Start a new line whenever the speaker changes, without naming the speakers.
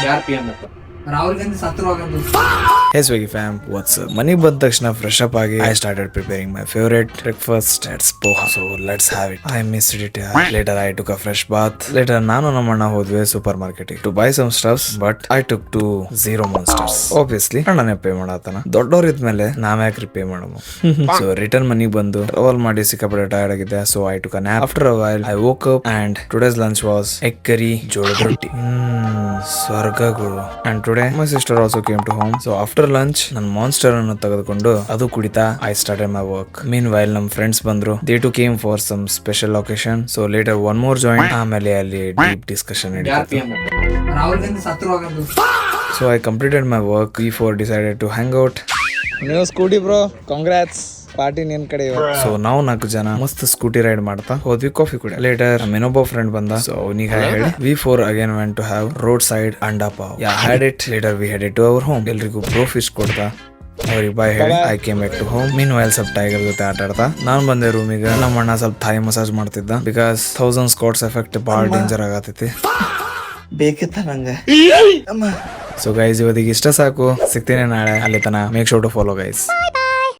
ಯಾರು P M Rahul Gandhi ಸತ್ರುವಾಗಂದು.
Hey Swiggy fam, what's up? ಮನೆಗೆ ಬಂದ ತಕ್ಷಣ ಫ್ರೆಶ್ ಅಪ್ ಆಗಿ I started preparing my favorite breakfast. That's poha. So let's have it. I missed it. Later I took a fresh bath. Later ನಾನು ನಮ್ಮ ಅಣ್ಣ ಹೋದ್ವಿ super market to buy some stuffs, but I took 2 Zero Monsters. Obviously ಅಣ್ಣನೇ pay ಮಾಡಾತನ. ದೊಡ್ಡವ್ರ ಇದ್ಮೇಲೆ ನಾವ್ ಯಾಕೆ ಪೇ ಮಾಡము. So ರಿಟರ್ನ್ ಮನೆಗೆ ಬಂದು ಟ್ರಾವೆಲ್ ಮಾಡಿ ಸಿಕ್ಕಾಪಟ್ಟೆ ಟೈರ್ಡ್ ಆಗಿದ್ದೆ. So I took a nap. After a while I woke up and today's lunch was egg curry ಜೋಳದ ರೊಟ್ಟಿ. ಸ್ವರ್ಗಗಳು. And today my sister also came to home. So after lunch ನನ್ನ monster ಅನ್ನು ತೆಗೆದುಕೊಂಡು ಅದು ಕುಡಿತಾ I started my work. Meanwhile ನಮ್ಮ friends ಬಂದ್ರು. They too came for some special occasion. So later one more joined. ಆಮೇಲೆ ಅಲ್ಲಿ deep discussion ನಡೀತು.
ರಾಹುಲ್ ಗಾಂಧಿ ಸತ್ರುವಾಗಂದು.
So I completed my work. We four decided to hang out.
ನೀವು scooty bro, congrats. Party ನಿನ್ ಕಡೆ.
So ನಾವು 4 ಜನ ಮಸ್ತ್ ಸ್ಕೂಟಿ ರೈಡ್ ಮಾಡ್ತಾ ಹೋದ್ವಿ ಕಾಫಿ ಕುಡಿ. ಲೇಟರ್ ನಮ್ಮ ಇನ್ನೊಬ್ಬ ಫ್ರೆಂಡ್ ಬಂದ. ಸೊ ಅವನಿಗೆ ಹೇಳಿ we four again went to have road side anda pav. had it. Later we headed to our home. ಎಲ್ರಿಗೂ ಬ್ರೋ ಫಿಶ್ ಕೊಡ್ತಾ ಅವ್ರಿಗೆ ಬಾಯ್ ಹೇಳಿ I came back to home. Meanwhile ಸ್ವಲ್ಪ ಟೈಗರ್ ಜೊತೆ ಆಟ ಆಡ್ತಾ ನಾನು ಬಂದೆ ರೂಮಿಗೆ. ನಮ್ಮ ಅಣ್ಣ ಸ್ವಲ್ಪ ಥಾಯ್ ಮಸಾಜ್ ಮಾಡ್ತಿದ್ದ. ಬಿಕಾಸ್ 1000 ಸ್ಕಾಟ್ಸ್ ಎಫೆಕ್ಟ್ ಭಾಳ ಡೇಂಜರ್ ಆಗತೈತಿ.
ಬೇಕಿತ್ತ ನಂಗೆ.
ಸೊ ಗೈಸ್ ಇವತ್ತಿಗೆ ಇಷ್ಟ ಸಾಕು. ಸಿಗ್ತೀನಿ ನಾಳೆ. ಅಲ್ಲಿ ತನ make sure to follow guys.